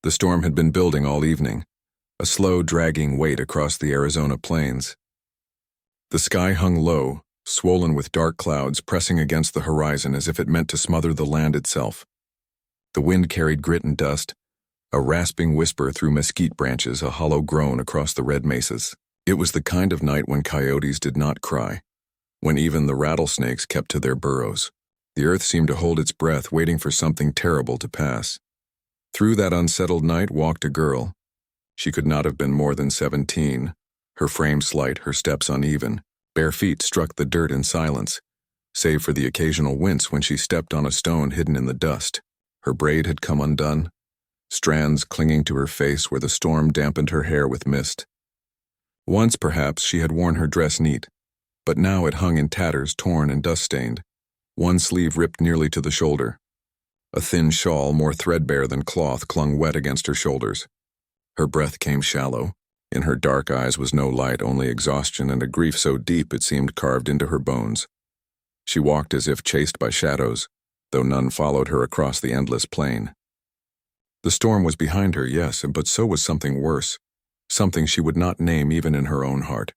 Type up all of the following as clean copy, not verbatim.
The storm had been building all evening, a slow, dragging weight across the Arizona plains. The sky hung low, swollen with dark clouds pressing against the horizon as if it meant to smother the land itself. The wind carried grit and dust, a rasping whisper through mesquite branches, a hollow groan across the red mesas. It was the kind of night when coyotes did not cry, when even the rattlesnakes kept to their burrows. The earth seemed to hold its breath, waiting for something terrible to pass. Through that unsettled night walked a girl. She could not have been more than 17, her frame slight, her steps uneven. Bare feet struck the dirt in silence, save for the occasional wince when she stepped on a stone hidden in the dust. Her braid had come undone, strands clinging to her face where the storm dampened her hair with mist. Once, perhaps, she had worn her dress neat, but now it hung in tatters, torn and dust-stained. One sleeve ripped nearly to the shoulder. A thin shawl, more threadbare than cloth, clung wet against her shoulders. Her breath came shallow. In her dark eyes was no light, only exhaustion and a grief so deep it seemed carved into her bones. She walked as if chased by shadows, though none followed her across the endless plain. The storm was behind her, yes, but so was something worse, something she would not name even in her own heart.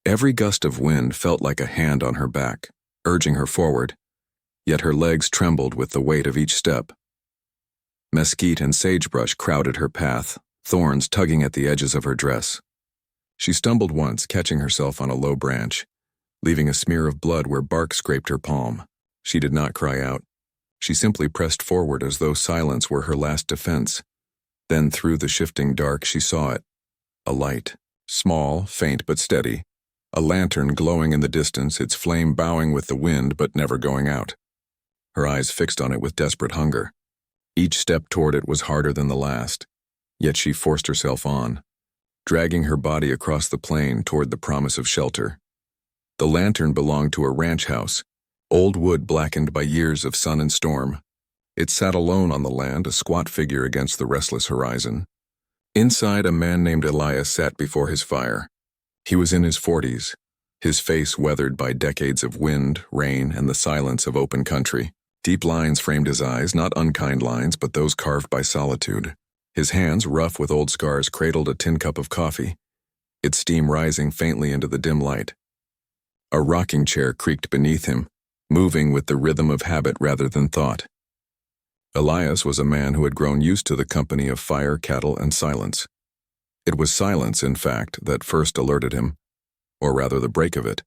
Every gust of wind felt like a hand on her back, urging her forward, yet her legs trembled with the weight of each step. Mesquite and sagebrush crowded her path, thorns tugging at the edges of her dress. She stumbled once, catching herself on a low branch, leaving a smear of blood where bark scraped her palm. She did not cry out. She simply pressed forward as though silence were her last defense. Then through the shifting dark she saw it. A light, small, faint but steady. A lantern glowing in the distance, its flame bowing with the wind but never going out. Her eyes fixed on it with desperate hunger. Each step toward it was harder than the last, yet she forced herself on, dragging her body across the plain toward the promise of shelter. The lantern belonged to a ranch house, old wood blackened by years of sun and storm. It sat alone on the land, a squat figure against the restless horizon. Inside, a man named Elias sat before his fire. He was in his 40s, his face weathered by decades of wind, rain, and the silence of open country. Deep lines framed his eyes, not unkind lines, but those carved by solitude. His hands, rough with old scars, cradled a tin cup of coffee, its steam rising faintly into the dim light. A rocking chair creaked beneath him, moving with the rhythm of habit rather than thought. Elias was a man who had grown used to the company of fire, cattle, and silence. It was silence, in fact, that first alerted him, or rather the break of it.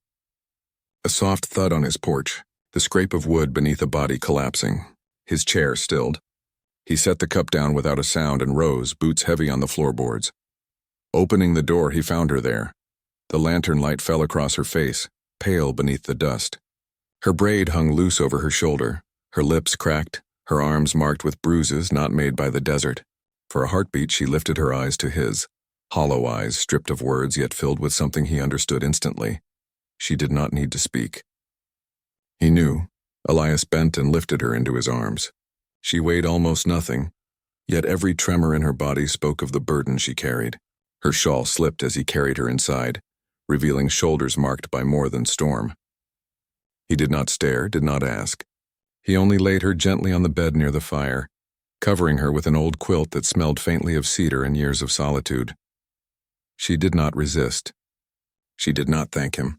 A soft thud on his porch, the scrape of wood beneath a body collapsing. His chair stilled. He set the cup down without a sound and rose, boots heavy on the floorboards. Opening the door, he found her there. The lantern light fell across her face, pale beneath the dust. Her braid hung loose over her shoulder, her lips cracked, her arms marked with bruises not made by the desert. For a heartbeat, she lifted her eyes to his, hollow eyes stripped of words yet filled with something he understood instantly. She did not need to speak. He knew. Elias bent and lifted her into his arms. She weighed almost nothing, yet every tremor in her body spoke of the burden she carried. Her shawl slipped as he carried her inside, revealing shoulders marked by more than storm. He did not stare, did not ask. He only laid her gently on the bed near the fire, covering her with an old quilt that smelled faintly of cedar and years of solitude. She did not resist. She did not thank him.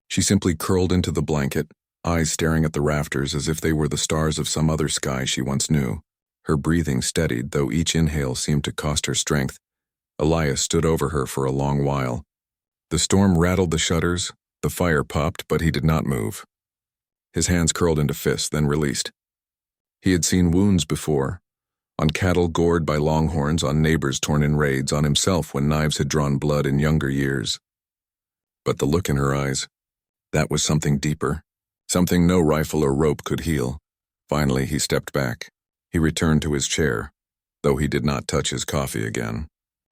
She simply curled into the blanket, eyes staring at the rafters as if they were the stars of some other sky she once knew. Her breathing steadied, though each inhale seemed to cost her strength. Elias stood over her for a long while. The storm rattled the shutters, the fire popped, but he did not move. His hands curled into fists, then released. He had seen wounds before, on cattle gored by longhorns, on neighbors torn in raids, on himself when knives had drawn blood in younger years. But the look in her eyes, that was something deeper, something no rifle or rope could heal. Finally, he stepped back. He returned to his chair, though he did not touch his coffee again.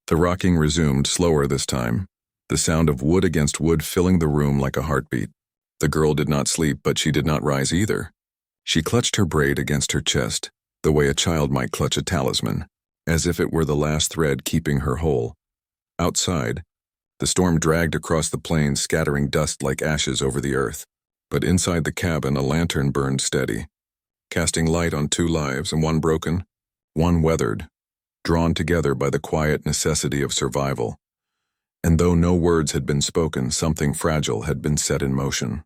The rocking resumed, slower this time, the sound of wood against wood filling the room like a heartbeat. The girl did not sleep, but she did not rise either. She clutched her braid against her chest, the way a child might clutch a talisman, as if it were the last thread keeping her whole. Outside, the storm dragged across the plains, scattering dust like ashes over the earth. But inside the cabin, a lantern burned steady, casting light on two lives, and one broken, one weathered, drawn together by the quiet necessity of survival. And though no words had been spoken, something fragile had been set in motion.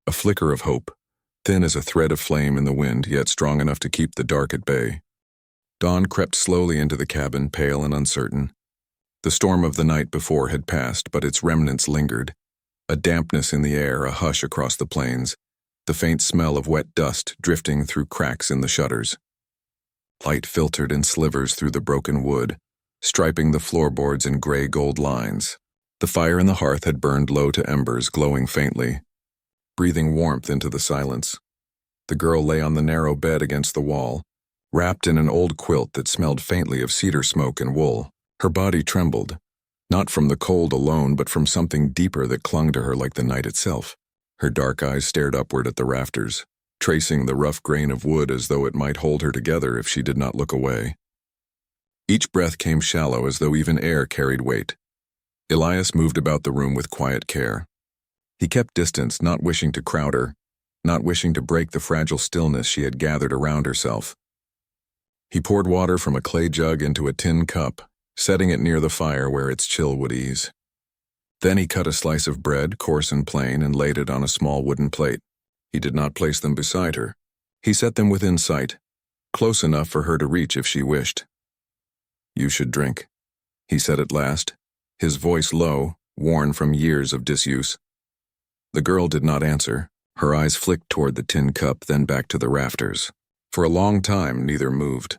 A flicker of hope, thin as a thread of flame in the wind, yet strong enough to keep the dark at bay. Dawn crept slowly into the cabin, pale and uncertain. The storm of the night before had passed, but its remnants lingered. A dampness in the air, a hush across the plains, the faint smell of wet dust drifting through cracks in the shutters. Light filtered in slivers through the broken wood, striping the floorboards in gray-gold lines. The fire in the hearth had burned low to embers, glowing faintly, breathing warmth into the silence. The girl lay on the narrow bed against the wall, wrapped in an old quilt that smelled faintly of cedar smoke and wool. Her body trembled, not from the cold alone, but from something deeper that clung to her like the night itself. Her dark eyes stared upward at the rafters, tracing the rough grain of wood as though it might hold her together if she did not look away. Each breath came shallow, as though even air carried weight. Elias moved about the room with quiet care. He kept distance, not wishing to crowd her, not wishing to break the fragile stillness she had gathered around herself. He poured water from a clay jug into a tin cup, setting it near the fire where its chill would ease. Then he cut a slice of bread, coarse and plain, and laid it on a small wooden plate. He did not place them beside her. He set them within sight, close enough for her to reach if she wished. "You should drink," he said at last, his voice low, worn from years of disuse. The girl did not answer. Her eyes flicked toward the tin cup, then back to the rafters. For a long time, neither moved.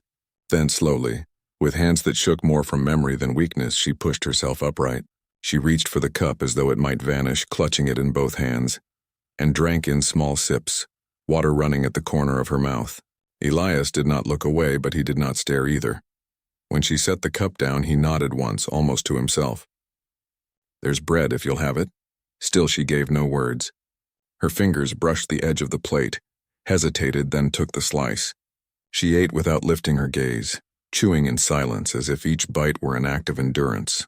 Then slowly, with hands that shook more from memory than weakness, she pushed herself upright. She reached for the cup as though it might vanish, clutching it in both hands, and drank in small sips, water running at the corner of her mouth. Elias did not look away, but he did not stare either. When she set the cup down, he nodded once, almost to himself. "There's bread if you'll have it." Still she gave no words. Her fingers brushed the edge of the plate, hesitated, then took the slice. She ate without lifting her gaze, chewing in silence as if each bite were an act of endurance.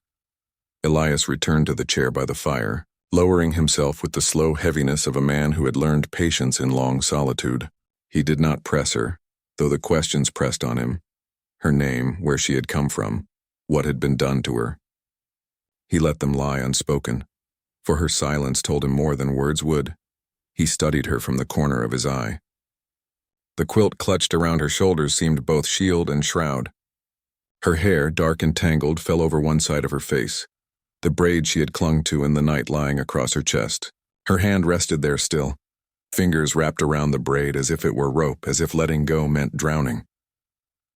Elias returned to the chair by the fire, lowering himself with the slow heaviness of a man who had learned patience in long solitude. He did not press her, though the questions pressed on him. Her name, where she had come from, what had been done to her. He let them lie unspoken, for her silence told him more than words would. He studied her from the corner of his eye. The quilt clutched around her shoulders seemed both shield and shroud. Her hair, dark and tangled, fell over one side of her face, the braid she had clung to in the night lying across her chest. Her hand rested there still, fingers wrapped around the braid as if it were rope, as if letting go meant drowning.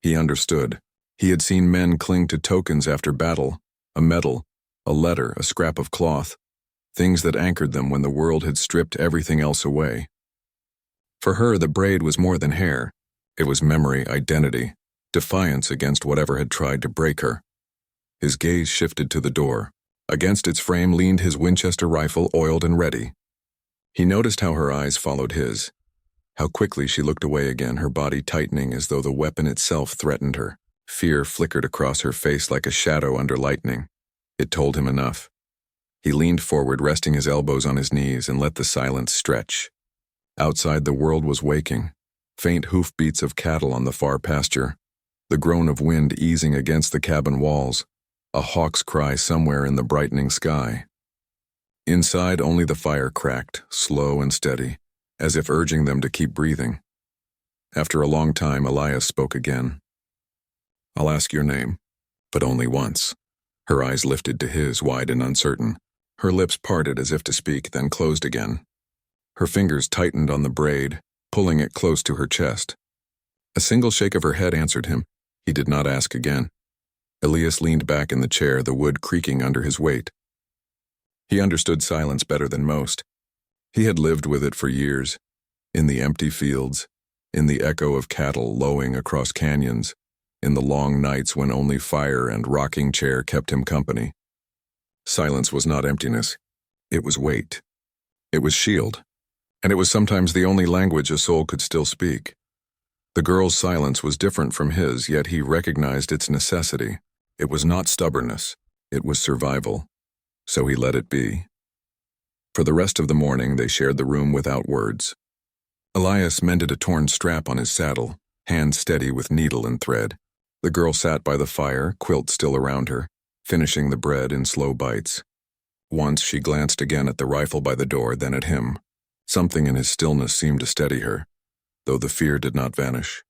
He understood. He had seen men cling to tokens after battle, a medal, a letter, a scrap of cloth, things that anchored them when the world had stripped everything else away. For her, the braid was more than hair. It was memory, identity, defiance against whatever had tried to break her. His gaze shifted to the door. Against its frame leaned his Winchester rifle, oiled and ready. He noticed how her eyes followed his, how quickly she looked away again, her body tightening as though the weapon itself threatened her. Fear flickered across her face like a shadow under lightning. It told him enough. He leaned forward, resting his elbows on his knees, and let the silence stretch. Outside, the world was waking. Faint hoofbeats of cattle on the far pasture, the groan of wind easing against the cabin walls, a hawk's cry somewhere in the brightening sky. Inside, only the fire cracked, slow and steady, as if urging them to keep breathing. After a long time, Elias spoke again. "I'll ask your name, but only once." Her eyes lifted to his, wide and uncertain. Her lips parted as if to speak, then closed again. Her fingers tightened on the braid, pulling it close to her chest. A single shake of her head answered him. He did not ask again. Elias leaned back in the chair, the wood creaking under his weight. He understood silence better than most. He had lived with it for years, in the empty fields, in the echo of cattle lowing across canyons, in the long nights when only fire and rocking chair kept him company. Silence was not emptiness. It was weight. It was shield. And it was sometimes the only language a soul could still speak. The girl's silence was different from his, yet he recognized its necessity. It was not stubbornness. It was survival. So he let it be. For the rest of the morning, they shared the room without words. Elias mended a torn strap on his saddle, hand steady with needle and thread. The girl sat by the fire, quilt still around her, finishing the bread in slow bites. Once she glanced again at the rifle by the door, then at him. Something in his stillness seemed to steady her, though the fear did not vanish.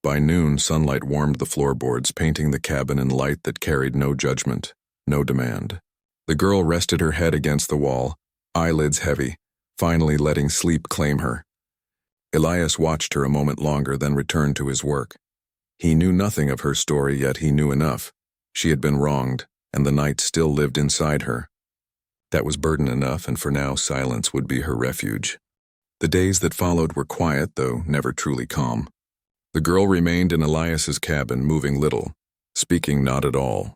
By noon, sunlight warmed the floorboards, painting the cabin in light that carried no judgment, no demand. The girl rested her head against the wall, eyelids heavy, finally letting sleep claim her. Elias watched her a moment longer, then returned to his work. He knew nothing of her story, yet he knew enough. She had been wronged, and the night still lived inside her. That was burden enough, and for now silence would be her refuge. The days that followed were quiet, though never truly calm. The girl remained in Elias's cabin, moving little, speaking not at all.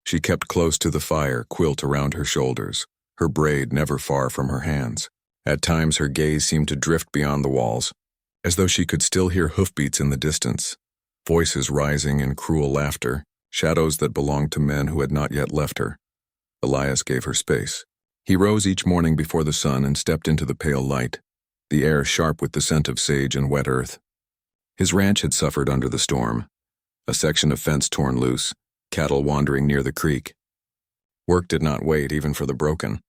She kept close to the fire, quilt around her shoulders, her braid never far from her hands. At times her gaze seemed to drift beyond the walls, as though she could still hear hoofbeats in the distance, voices rising in cruel laughter, shadows that belonged to men who had not yet left her. Elias gave her space. He rose each morning before the sun and stepped into the pale light, the air sharp with the scent of sage and wet earth. His ranch had suffered under the storm, a section of fence torn loose, cattle wandering near the creek. Work did not wait even for the broken.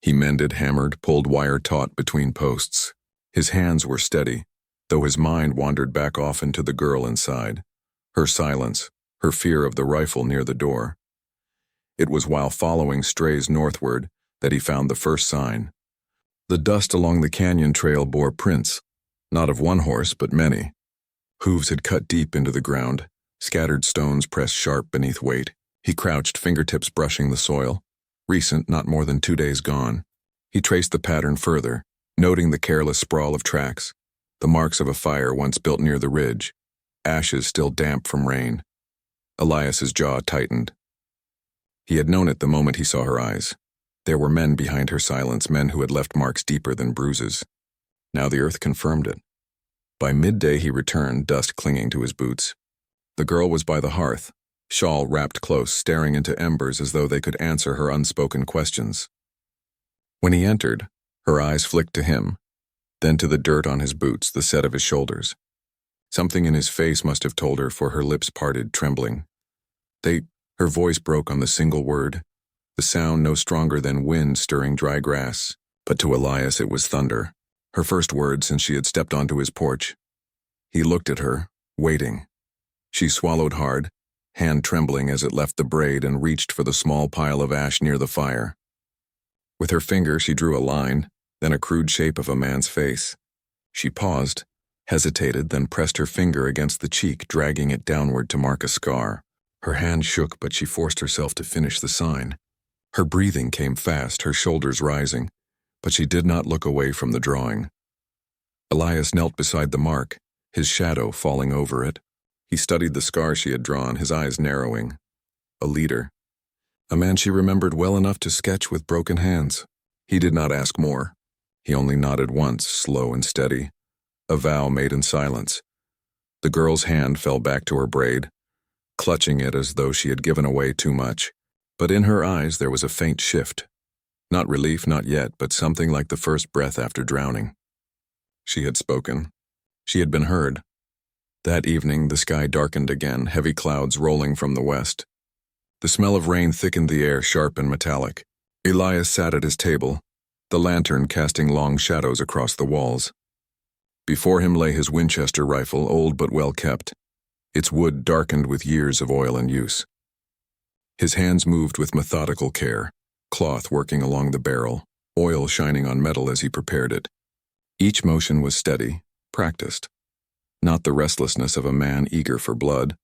He mended, hammered, pulled wire taut between posts. His hands were steady, though his mind wandered back often to the girl inside, her silence, her fear of the rifle near the door. It was while following strays northward that he found the first sign. The dust along the canyon trail bore prints, not of one horse but many. Hooves had cut deep into the ground, scattered stones pressed sharp beneath weight. He crouched, fingertips brushing the soil. Recent, not more than 2 days gone. He traced the pattern further, noting the careless sprawl of tracks, the marks of a fire once built near the ridge, ashes still damp from rain. Elias's jaw tightened. He had known it the moment he saw her eyes. There were men behind her silence, men who had left marks deeper than bruises. Now the earth confirmed it. By midday he returned, dust clinging to his boots. The girl was by the hearth, shawl wrapped close, staring into embers as though they could answer her unspoken questions. When he entered, her eyes flicked to him, then to the dirt on his boots, the set of his shoulders. Something in his face must have told her, for her lips parted, trembling. Her voice broke on the single word, the sound no stronger than wind stirring dry grass, but to Elias it was thunder, her first word since she had stepped onto his porch. He looked at her, waiting. She swallowed hard, hand trembling as it left the braid, and reached for the small pile of ash near the fire. With her finger she drew a line, then a crude shape of a man's face. She paused, hesitated, then pressed her finger against the cheek, dragging it downward to mark a scar. Her hand shook, but she forced herself to finish the sign. Her breathing came fast, her shoulders rising, but she did not look away from the drawing. Elias knelt beside the mark, his shadow falling over it. He studied the scar she had drawn, his eyes narrowing. A leader. A man she remembered well enough to sketch with broken hands. He did not ask more. He only nodded once, slow and steady. A vow made in silence. The girl's hand fell back to her braid, clutching it as though she had given away too much. But in her eyes there was a faint shift. Not relief, not yet, but something like the first breath after drowning. She had spoken. She had been heard. That evening the sky darkened again, heavy clouds rolling from the west. The smell of rain thickened the air, sharp and metallic. Elias sat at his table, the lantern casting long shadows across the walls. Before him lay his Winchester rifle, old but well kept, its wood darkened with years of oil and use. His hands moved with methodical care, cloth working along the barrel, oil shining on metal as he prepared it. Each motion was steady, practiced. Not the restlessness of a man eager for blood,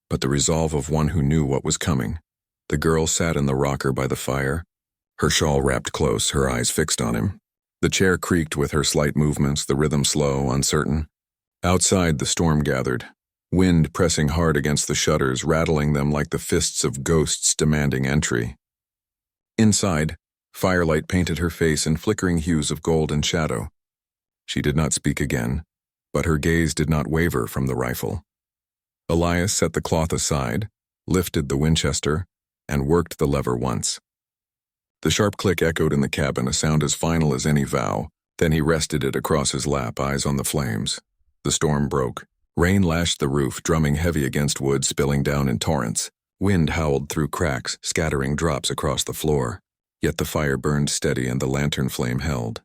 but the resolve of one who knew what was coming. The girl sat in the rocker by the fire, her shawl wrapped close, her eyes fixed on him. The chair creaked with her slight movements, the rhythm slow, uncertain. Outside the storm gathered, wind pressing hard against the shutters, rattling them like the fists of ghosts demanding entry. Inside, firelight painted her face in flickering hues of gold and shadow. She did not speak again, but her gaze did not waver from the rifle. Elias set the cloth aside, lifted the Winchester, and worked the lever once. The sharp click echoed in the cabin, a sound as final as any vow. Then he rested it across his lap, eyes on the flames. The storm broke. Rain lashed the roof, drumming heavy against wood, spilling down in torrents. Wind howled through cracks, scattering drops across the floor. Yet the fire burned steady and the lantern flame held.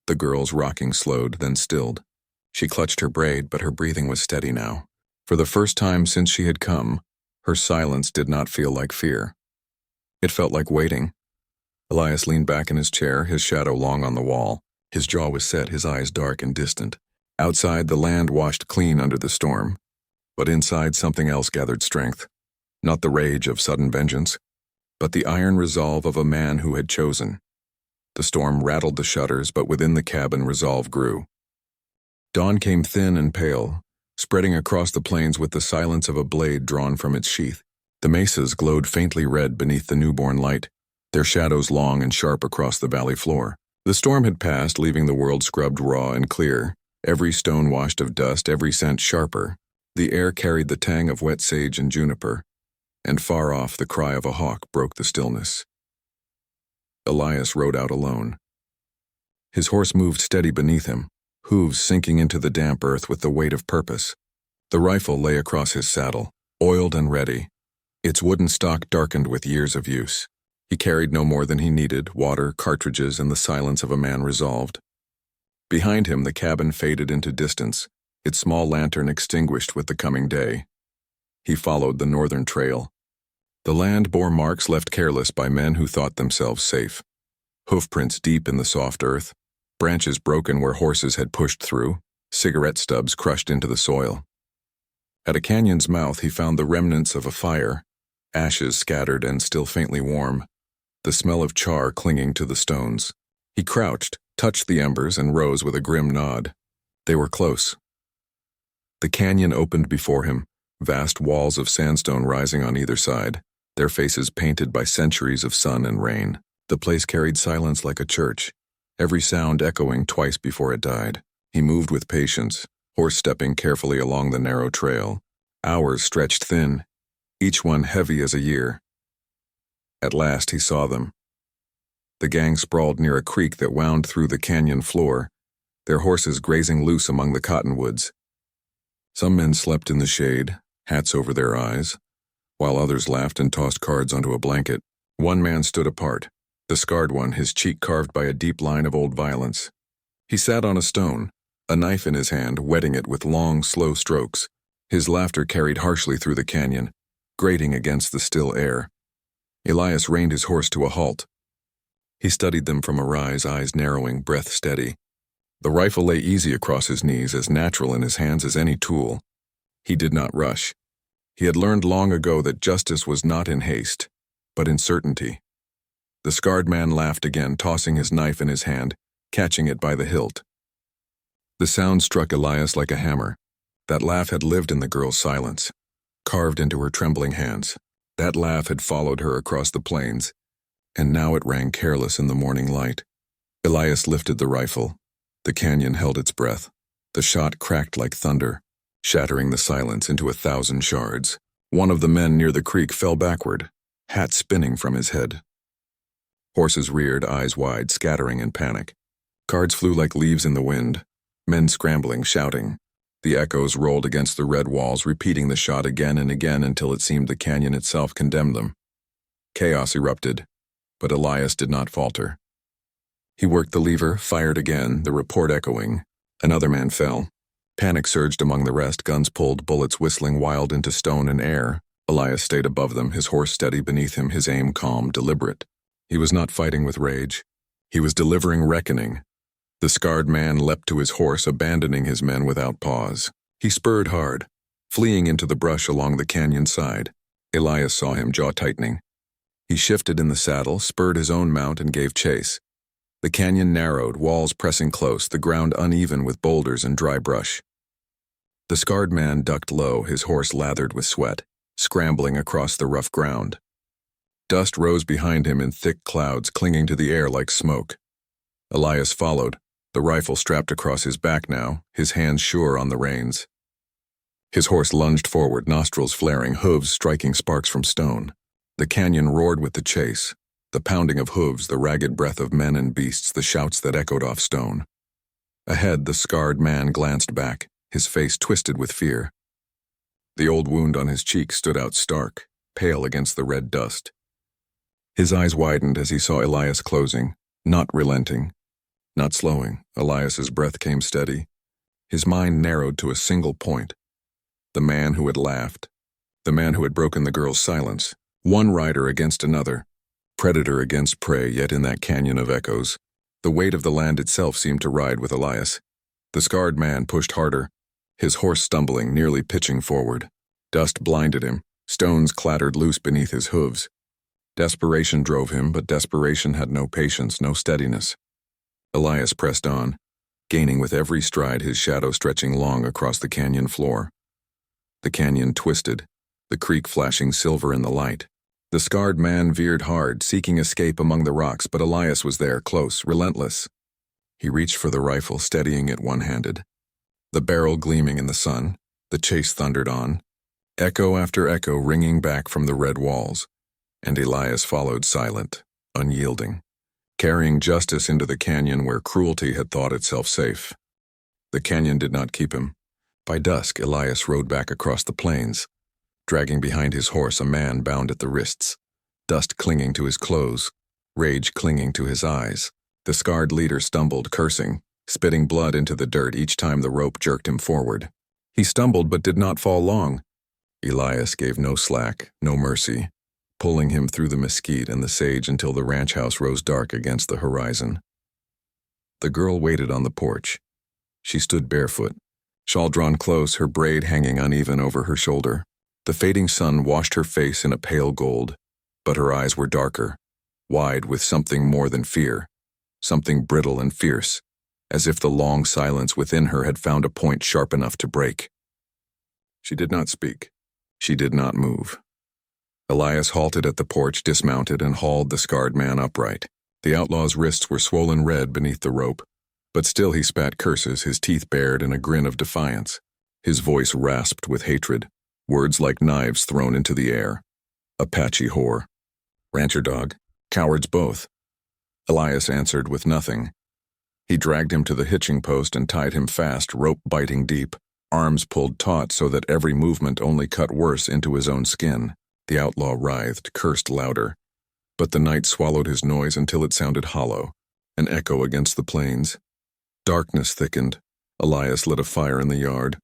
The girl's rocking slowed, then stilled. She clutched her braid, but her breathing was steady now. For the first time since she had come, her silence did not feel like fear. It felt like waiting. Elias leaned back in his chair, his shadow long on the wall. His jaw was set, his eyes dark and distant. Outside, the land washed clean under the storm. But inside, something else gathered strength. Not the rage of sudden vengeance, but the iron resolve of a man who had chosen. The storm rattled the shutters, but within the cabin resolve grew. Dawn came thin and pale, spreading across the plains with the silence of a blade drawn from its sheath. The mesas glowed faintly red beneath the newborn light, their shadows long and sharp across the valley floor. The storm had passed, leaving the world scrubbed raw and clear, every stone washed of dust, every scent sharper. The air carried the tang of wet sage and juniper, and far off the cry of a hawk broke the stillness. Elias rode out alone. His horse moved steady beneath him, hooves sinking into the damp earth with the weight of purpose. The rifle lay across his saddle, oiled and ready, its wooden stock darkened with years of use. He carried no more than he needed, water, cartridges, and the silence of a man resolved. Behind him, the cabin faded into distance, its small lantern extinguished with the coming day. He followed the northern trail. The land bore marks left careless by men who thought themselves safe. Hoofprints deep in the soft earth, branches broken where horses had pushed through, cigarette stubs crushed into the soil. At a canyon's mouth, he found the remnants of a fire, ashes scattered and still faintly warm, the smell of char clinging to the stones. He crouched, touched the embers, and rose with a grim nod. They were close. The canyon opened before him, vast walls of sandstone rising on either side, their faces painted by centuries of sun and rain. The place carried silence like a church, every sound echoing twice before it died. He moved with patience, horse stepping carefully along the narrow trail. Hours stretched thin, each one heavy as a year. At last he saw them. The gang sprawled near a creek that wound through the canyon floor, their horses grazing loose among the cottonwoods. Some men slept in the shade, hats over their eyes, while others laughed and tossed cards onto a blanket. One man stood apart, the scarred one, his cheek carved by a deep line of old violence. He sat on a stone, a knife in his hand, whetting it with long, slow strokes. His laughter carried harshly through the canyon, grating against the still air. Elias reined his horse to a halt. He studied them from a rise, eyes narrowing, breath steady. The rifle lay easy across his knees, as natural in his hands as any tool. He did not rush. He had learned long ago that justice was not in haste, but in certainty. The scarred man laughed again, tossing his knife in his hand, catching it by the hilt. The sound struck Elias like a hammer. That laugh had lived in the girl's silence, carved into her trembling hands. That laugh had followed her across the plains, and now it rang careless in the morning light. Elias lifted the rifle. The canyon held its breath. The shot cracked like thunder, shattering the silence into 1,000 shards. One of the men near the creek fell backward, hat spinning from his head. Horses reared, eyes wide, scattering in panic. Cards flew like leaves in the wind, men scrambling, shouting. The echoes rolled against the red walls, repeating the shot again and again until it seemed the canyon itself condemned them. Chaos erupted, but Elias did not falter. He worked the lever, fired again, the report echoing. Another man fell. Panic surged among the rest, guns pulled, bullets whistling wild into stone and air. Elias stayed above them, his horse steady beneath him, his aim calm, deliberate. He was not fighting with rage. He was delivering reckoning. The scarred man leapt to his horse, abandoning his men without pause. He spurred hard, fleeing into the brush along the canyon side. Elias saw him, jaw tightening. He shifted in the saddle, spurred his own mount, and gave chase. The canyon narrowed, walls pressing close, the ground uneven with boulders and dry brush. The scarred man ducked low, his horse lathered with sweat, scrambling across the rough ground. Dust rose behind him in thick clouds, clinging to the air like smoke. Elias followed, the rifle strapped across his back now, his hands sure on the reins. His horse lunged forward, nostrils flaring, hooves striking sparks from stone. The canyon roared with the chase, the pounding of hooves, the ragged breath of men and beasts, the shouts that echoed off stone. Ahead, the scarred man glanced back, his face twisted with fear. The old wound on his cheek stood out stark, pale against the red dust. His eyes widened as he saw Elias closing, not relenting, not slowing. Elias's breath came steady. His mind narrowed to a single point. The man who had laughed. The man who had broken the girl's silence. One rider against another. Predator against prey, yet in that canyon of echoes. The weight of the land itself seemed to ride with Elias. The scarred man pushed harder, his horse stumbling, nearly pitching forward. Dust blinded him. Stones clattered loose beneath his hooves. Desperation drove him, but desperation had no patience, no steadiness. Elias pressed on, gaining with every stride, his shadow stretching long across the canyon floor. The canyon twisted, the creek flashing silver in the light. The scarred man veered hard, seeking escape among the rocks, but Elias was there, close, relentless. He reached for the rifle, steadying it one-handed. The barrel gleaming in the sun, the chase thundered on, echo after echo ringing back from the red walls, and Elias followed silent, unyielding, carrying justice into the canyon where cruelty had thought itself safe. The canyon did not keep him. By dusk, Elias rode back across the plains, dragging behind his horse a man bound at the wrists, dust clinging to his clothes, rage clinging to his eyes. The scarred leader stumbled, cursing, spitting blood into the dirt each time the rope jerked him forward. He stumbled but did not fall long. Elias gave no slack, no mercy, pulling him through the mesquite and the sage until the ranch house rose dark against the horizon. The girl waited on the porch. She stood barefoot, shawl drawn close, her braid hanging uneven over her shoulder. The fading sun washed her face in a pale gold, but her eyes were darker, wide with something more than fear, something brittle and fierce, as if the long silence within her had found a point sharp enough to break. She did not speak. She did not move. Elias halted at the porch, dismounted, and hauled the scarred man upright. The outlaw's wrists were swollen red beneath the rope, but still he spat curses, his teeth bared in a grin of defiance. His voice rasped with hatred, words like knives thrown into the air. Apache whore. Rancher dog. Cowards both. Elias answered with nothing. He dragged him to the hitching post and tied him fast, rope biting deep, arms pulled taut so that every movement only cut worse into his own skin. The outlaw writhed, cursed louder. But the night swallowed his noise until it sounded hollow, an echo against the plains. Darkness thickened. Elias lit a fire in the yard,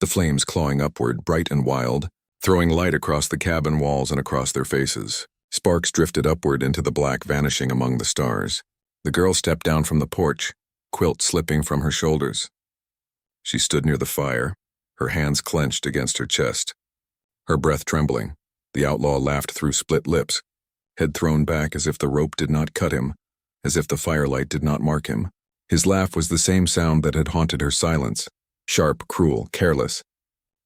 the flames clawing upward, bright and wild, throwing light across the cabin walls and across their faces. Sparks drifted upward into the black, vanishing among the stars. The girl stepped down from the porch, quilt slipping from her shoulders. She stood near the fire, her hands clenched against her chest, her breath trembling. The outlaw laughed through split lips, head thrown back as if the rope did not cut him, as if the firelight did not mark him. His laugh was the same sound that had haunted her silence, sharp, cruel, careless.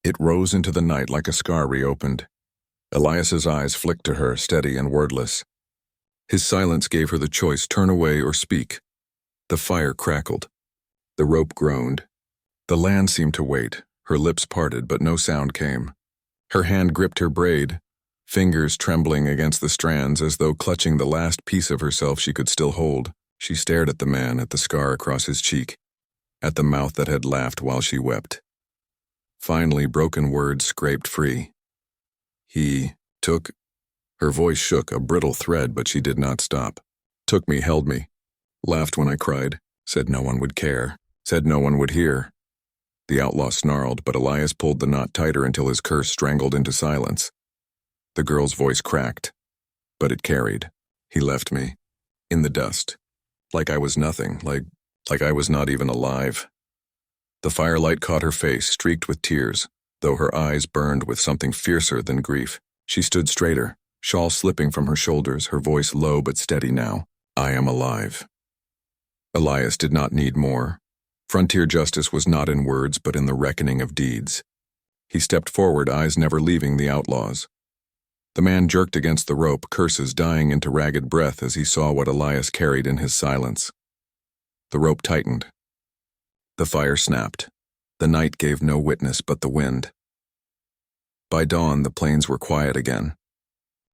It rose into the night like a scar reopened. Elias's eyes flicked to her, steady and wordless. His silence gave her the choice, turn away or speak. The fire crackled. The rope groaned. The land seemed to wait, her lips parted, but no sound came. Her hand gripped her braid, fingers trembling against the strands as though clutching the last piece of herself she could still hold. She stared at the man, at the scar across his cheek, at the mouth that had laughed while she wept. Finally, broken words scraped free. He took. Her voice shook, a brittle thread, but she did not stop. Took me, held me, laughed when I cried, said no one would care, said no one would hear. The outlaw snarled, but Elias pulled the knot tighter until his curse strangled into silence. The girl's voice cracked, but it carried. He left me, in the dust, like I was nothing, like I was not even alive. The firelight caught her face, streaked with tears, though her eyes burned with something fiercer than grief. She stood straighter, shawl slipping from her shoulders, her voice low but steady now. I am alive. Elias did not need more. Frontier justice was not in words but in the reckoning of deeds. He stepped forward, eyes never leaving the outlaws. The man jerked against the rope, curses dying into ragged breath as he saw what Elias carried in his silence. The rope tightened. The fire snapped. The night gave no witness but the wind. By dawn, the plains were quiet again.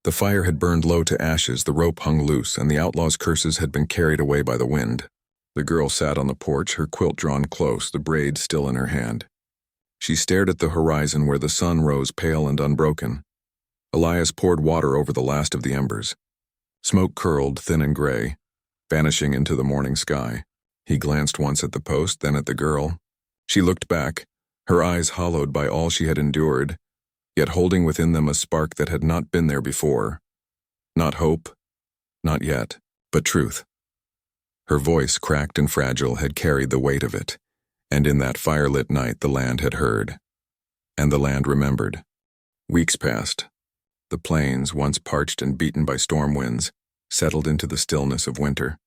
The fire had burned low to ashes, the rope hung loose, and the outlaw's curses had been carried away by the wind. The girl sat on the porch, her quilt drawn close, the braid still in her hand. She stared at the horizon where the sun rose pale and unbroken. Elias poured water over the last of the embers. Smoke curled, thin and gray, vanishing into the morning sky. He glanced once at the post, then at the girl. She looked back, her eyes hollowed by all she had endured, yet holding within them a spark that had not been there before. Not hope, not yet, but truth. Her voice, cracked and fragile, had carried the weight of it, and in that firelit night the land had heard. And the land remembered. Weeks passed. The plains, once parched and beaten by storm winds, settled into the stillness of winter.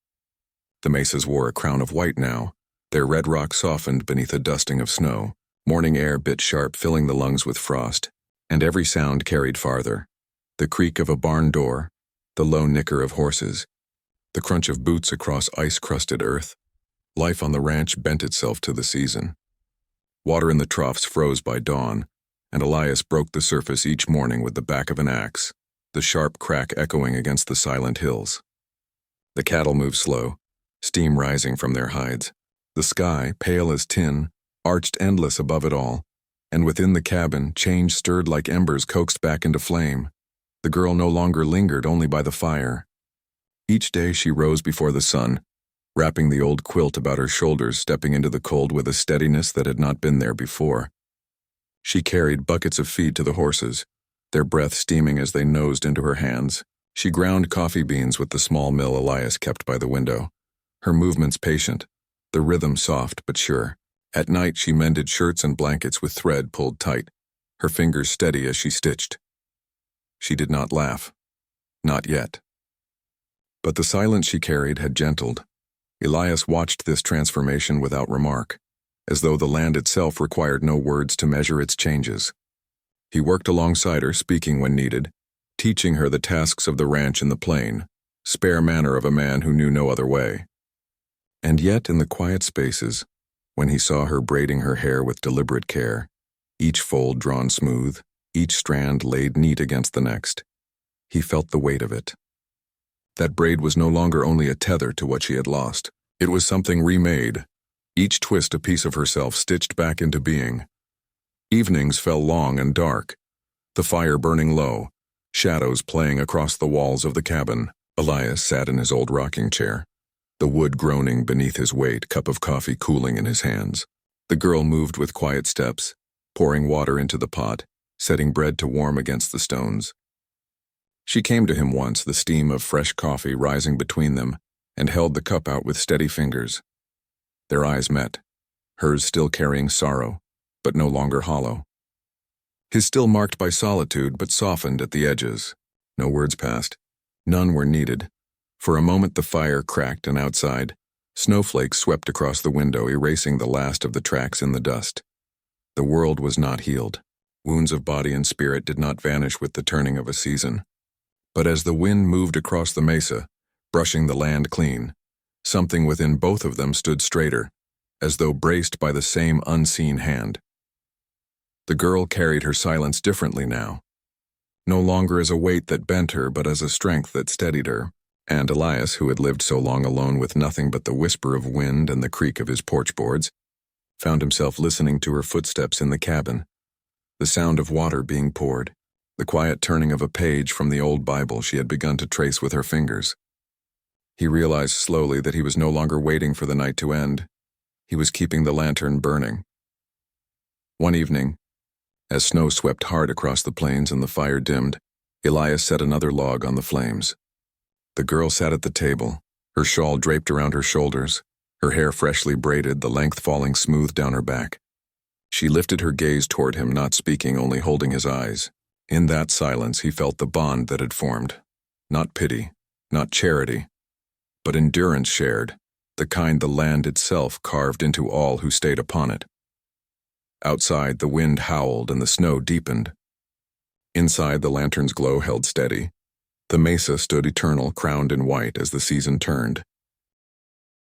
The mesas wore a crown of white now, their red rock softened beneath a dusting of snow. Morning air bit sharp, filling the lungs with frost, and every sound carried farther. The creak of a barn door, the low nicker of horses, the crunch of boots across ice-crusted earth. Life on the ranch bent itself to the season. Water in the troughs froze by dawn, and Elias broke the surface each morning with the back of an axe, the sharp crack echoing against the silent hills. The cattle moved slow, steam rising from their hides. The sky, pale as tin, arched endless above it all, and within the cabin, change stirred like embers coaxed back into flame. The girl no longer lingered only by the fire. Each day she rose before the sun, wrapping the old quilt about her shoulders, stepping into the cold with a steadiness that had not been there before. She carried buckets of feed to the horses, their breath steaming as they nosed into her hands. She ground coffee beans with the small mill Elias kept by the window, her movements patient, the rhythm soft but sure. At night she mended shirts and blankets with thread pulled tight, her fingers steady as she stitched. She did not laugh. Not yet. But the silence she carried had gentled. Elias watched this transformation without remark, as though the land itself required no words to measure its changes. He worked alongside her, speaking when needed, teaching her the tasks of the ranch in the plain, spare manner of a man who knew no other way. And yet, in the quiet spaces, when he saw her braiding her hair with deliberate care, each fold drawn smooth, each strand laid neat against the next, he felt the weight of it. That braid was no longer only a tether to what she had lost. It was something remade, each twist a piece of herself stitched back into being. Evenings fell long and dark, the fire burning low, shadows playing across the walls of the cabin. Elias sat in his old rocking chair, the wood groaning beneath his weight, cup of coffee cooling in his hands. The girl moved with quiet steps, pouring water into the pot, setting bread to warm against the stones. She came to him once, the steam of fresh coffee rising between them, and held the cup out with steady fingers. Their eyes met, hers still carrying sorrow, but no longer hollow. His still marked by solitude, but softened at the edges. No words passed. None were needed. For a moment the fire cracked, and outside, snowflakes swept across the window, erasing the last of the tracks in the dust. The world was not healed. Wounds of body and spirit did not vanish with the turning of a season. But as the wind moved across the mesa, brushing the land clean, something within both of them stood straighter, as though braced by the same unseen hand. The girl carried her silence differently now, no longer as a weight that bent her, but as a strength that steadied her. And Elias, who had lived so long alone with nothing but the whisper of wind and the creak of his porch boards, found himself listening to her footsteps in the cabin, the sound of water being poured, the quiet turning of a page from the old Bible she had begun to trace with her fingers. He realized slowly that he was no longer waiting for the night to end. He was keeping the lantern burning. One evening, as snow swept hard across the plains and the fire dimmed, Elias set another log on the flames. The girl sat at the table, her shawl draped around her shoulders, her hair freshly braided, the length falling smooth down her back. She lifted her gaze toward him, not speaking, only holding his eyes. In that silence he felt the bond that had formed. Not pity, not charity, but endurance shared, the kind the land itself carved into all who stayed upon it. Outside, the wind howled and the snow deepened. Inside, the lantern's glow held steady. The mesa stood eternal, crowned in white as the season turned.